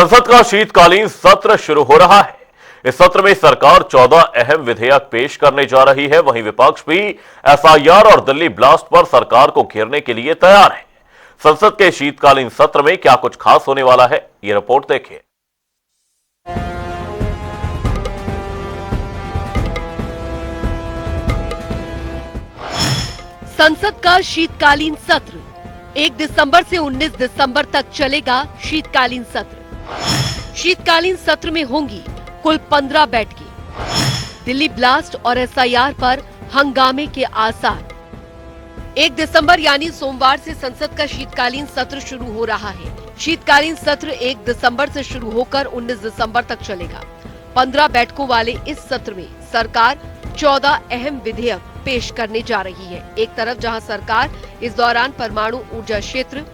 संसद का शीतकालीन सत्र शुरू हो रहा है। इस सत्र में सरकार 14 अहम विधेयक पेश करने जा रही है। वहीं विपक्ष भी एसआईआर और दिल्ली ब्लास्ट पर सरकार को घेरने के लिए तैयार है। संसद के शीतकालीन सत्र में क्या कुछ खास होने वाला है, ये रिपोर्ट देखिए। संसद का शीतकालीन सत्र 1 दिसंबर से 19 दिसंबर तक चलेगा। शीतकालीन सत्र शीतकालीन सत्र में होंगी कुल 15 बैठकें। दिल्ली ब्लास्ट और एसआईआर पर हंगामे के आसार। 1 दिसंबर यानी सोमवार से संसद का शीतकालीन सत्र शुरू हो रहा है। शीतकालीन सत्र 1 दिसंबर से शुरू होकर 19 दिसंबर तक चलेगा। 15 बैठकों वाले इस सत्र में सरकार 14 अहम विधेयक पेश करने जा रही है। एक तरफ जहां सरकार इस दौरान परमाणु ऊर्जा क्षेत्र,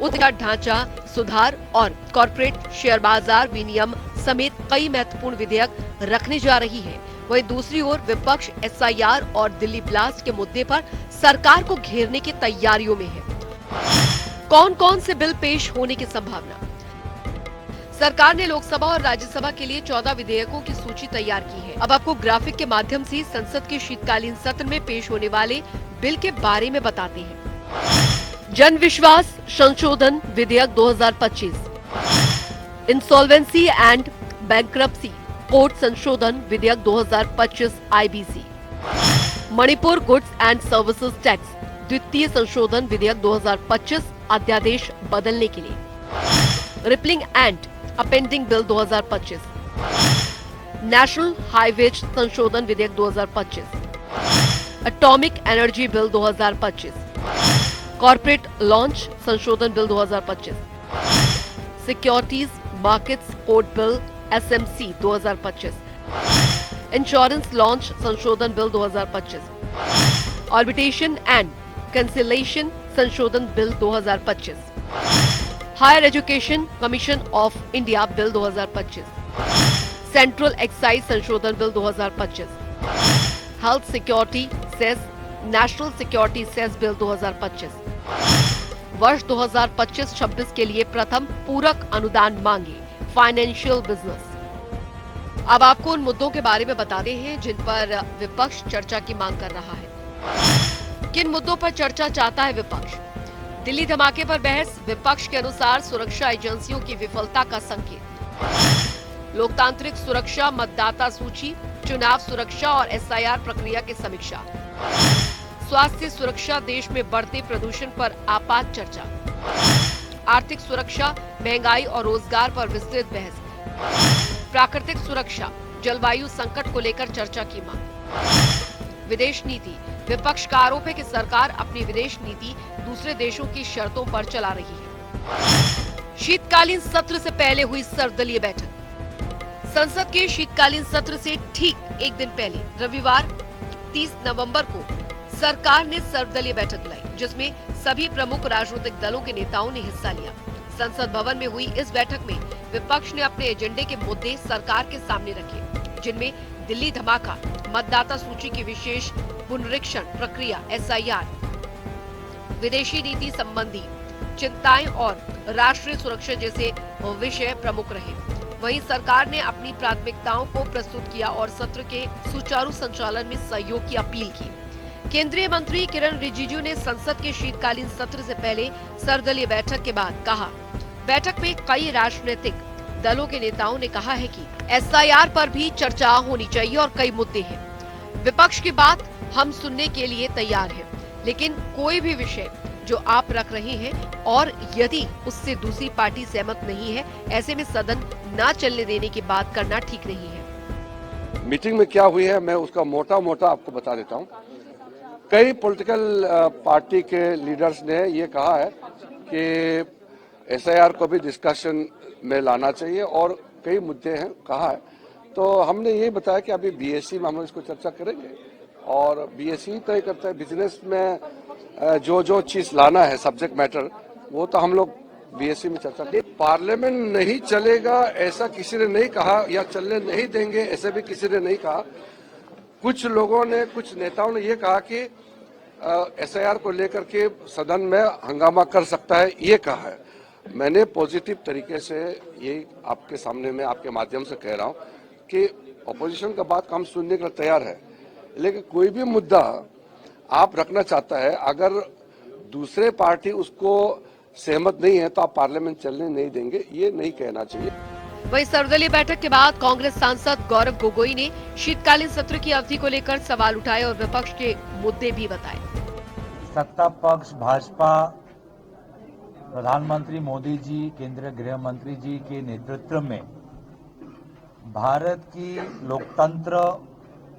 उद्योग ढांचा सुधार और कॉर्पोरेट शेयर बाजार विनियम समेत कई महत्वपूर्ण विधेयक रखने जा रही है, वहीं दूसरी ओर विपक्ष एसआईआर और दिल्ली ब्लास्ट के मुद्दे पर सरकार को घेरने की तैयारियों में है। कौन कौन से बिल पेश होने की संभावना? सरकार ने लोकसभा और राज्यसभा के लिए 14 विधेयकों की सूची तैयार की है। अब आपको ग्राफिक के माध्यम से संसद के शीतकालीन सत्र में पेश होने वाले बिल के बारे में बताते हैं। जन विश्वास संशोधन विधेयक 2025, इंसॉल्वेंसी एंड बैंक्रप्सी कोड संशोधन विधेयक 2025 IBC, Manipur goods and services tax द्वितीय संशोधन विधेयक 2025 अध्यादेश बदलने के लिए, repealing and amending bill 2025, national highways संशोधन विधेयक 2025, atomic energy bill 2025, corporate laws संशोधन bill 2025, securities markets code bill SMC 2025, insurance laws संशोधन बिल 2025, ऑर्बिटेशन एंड कैंसिलेशन संशोधन bill 2025, higher education commission of India bill 2025, central excise संशोधन bill 2025, health security cess national security cess bill 2025, वर्ष 2025-26 के लिए प्रथम पूरक अनुदान मांगे फाइनेंशियल बिजनेस। अब आपको उन मुद्दों के बारे में बताते हैं जिन पर विपक्ष चर्चा की मांग कर रहा है। किन मुद्दों पर चर्चा चाहता है विपक्ष? दिल्ली धमाके पर बहस, विपक्ष के अनुसार सुरक्षा एजेंसियों की विफलता का संकेत, लोकतांत्रिक सुरक्षा, मतदाता सूची, चुनाव सुरक्षा और एसआईआर प्रक्रिया की समीक्षा, स्वास्थ्य सुरक्षा, देश में बढ़ते प्रदूषण पर आपात चर्चा, आर्थिक सुरक्षा, महंगाई और रोजगार पर विस्तृत बहस, प्राकृतिक सुरक्षा, जलवायु संकट को लेकर चर्चा की मांग, विदेश नीति, विपक्ष का आरोप है कि सरकार अपनी विदेश नीति दूसरे देशों की शर्तों पर चला रही है। शीतकालीन सत्र से पहले हुई सर्वदलीय बैठक। संसद के शीतकालीन सत्र से ठीक एक दिन पहले रविवार 30 नवंबर को सरकार ने सर्वदलीय बैठक बुलाई, जिसमें सभी प्रमुख राजनीतिक दलों के नेताओं ने हिस्सा लिया। संसद भवन में हुई इस बैठक में विपक्ष ने अपने एजेंडे के मुद्दे सरकार के सामने रखे, जिनमें दिल्ली धमाका, मतदाता सूची की विशेष पुनरीक्षण प्रक्रिया एसआईआर, विदेशी नीति संबंधी चिंताएं और राष्ट्रीय सुरक्षा जैसे विषय प्रमुख रहे। वहीं सरकार ने अपनी प्राथमिकताओं को प्रस्तुत किया और सत्र के सुचारू संचालन में सहयोग की अपील की। केंद्रीय मंत्री किरण रिजिजू ने संसद के शीतकालीन सत्र से पहले सर्वदलीय बैठक के बाद कहा, बैठक में कई राजनीतिक दलों के नेताओं ने कहा है कि एसआईआर पर भी चर्चा होनी चाहिए और कई मुद्दे हैं। विपक्ष की बात हम सुनने के लिए तैयार हैं, लेकिन कोई भी विषय जो आप रख रहे हैं और यदि उससे दूसरी पार्टी सहमत नहीं है, ऐसे में सदन न चलने देने की बात करना ठीक नहीं है। मीटिंग में क्या हुई है मैं उसका मोटा मोटा आपको बता देता हूँ। कई पॉलिटिकल पार्टी के लीडर्स ने ये कहा है कि एसआईआर को भी डिस्कशन में लाना चाहिए और कई मुद्दे हैं कहा है। तो हमने ये बताया कि अभी बीएससी में हम इसको चर्चा करेंगे और बीएससी तय करता है बिजनेस में जो जो चीज लाना है सब्जेक्ट मैटर, वो तो हम लोग बीएससी में चर्चा करेंगे। पार्लियामेंट नहीं चलेगा ऐसा किसी ने नहीं कहा या चलने नहीं देंगे ऐसे भी किसी ने नहीं कहा। कुछ लोगों ने, कुछ नेताओं ने ये कहा कि एसआईआर को लेकर के सदन में हंगामा कर सकता है, ये कहा है। मैंने पॉजिटिव तरीके से ये आपके सामने में आपके माध्यम से कह रहा हूं कि ऑपोजिशन का बात हम सुनने के लिए तैयार है, लेकिन कोई भी मुद्दा आप रखना चाहता है, अगर दूसरे पार्टी उसको सहमत नहीं है तो आप पार्लियामेंट चलने नहीं देंगे, ये नहीं कहना चाहिए। वहीं सर्वदलीय बैठक के बाद कांग्रेस सांसद गौरव गोगोई ने शीतकालीन सत्र की अवधि को लेकर सवाल उठाए और विपक्ष के मुद्दे भी बताए। सत्ता पक्ष भाजपा, प्रधानमंत्री मोदी जी, केंद्रीय गृह मंत्री जी के नेतृत्व में भारत की लोकतंत्र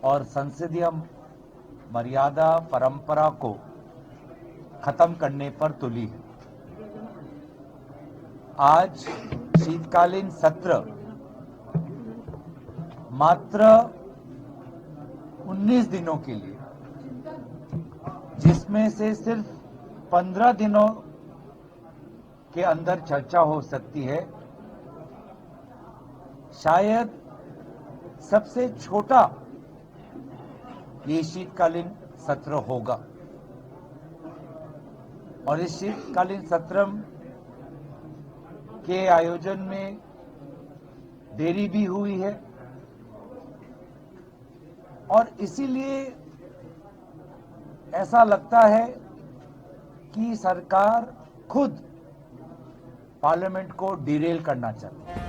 और संसदीय मर्यादा परंपरा को खत्म करने पर तुली है। आज शीतकालीन सत्र मात्र 19 दिनों के लिए, जिसमें से सिर्फ 15 दिनों के अंदर चर्चा हो सकती है, शायद सबसे छोटा ये शीतकालीन सत्र होगा। और इस शीतकालीन सत्र के आयोजन में देरी भी हुई है और इसीलिए ऐसा लगता है कि सरकार खुद पार्लियामेंट को डिरेल करना चाहती है।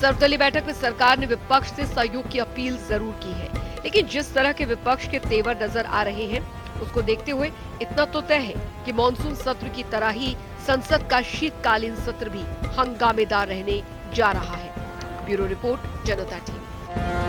सर्वदलीय बैठक में सरकार ने विपक्ष से सहयोग की अपील जरूर की है, लेकिन जिस तरह के विपक्ष के तेवर नजर आ रहे हैं उसको देखते हुए इतना तो तय है कि मॉनसून सत्र की तरह ही संसद का शीतकालीन सत्र भी हंगामेदार रहने जा रहा है। ब्यूरो रिपोर्ट, जनता टीवी।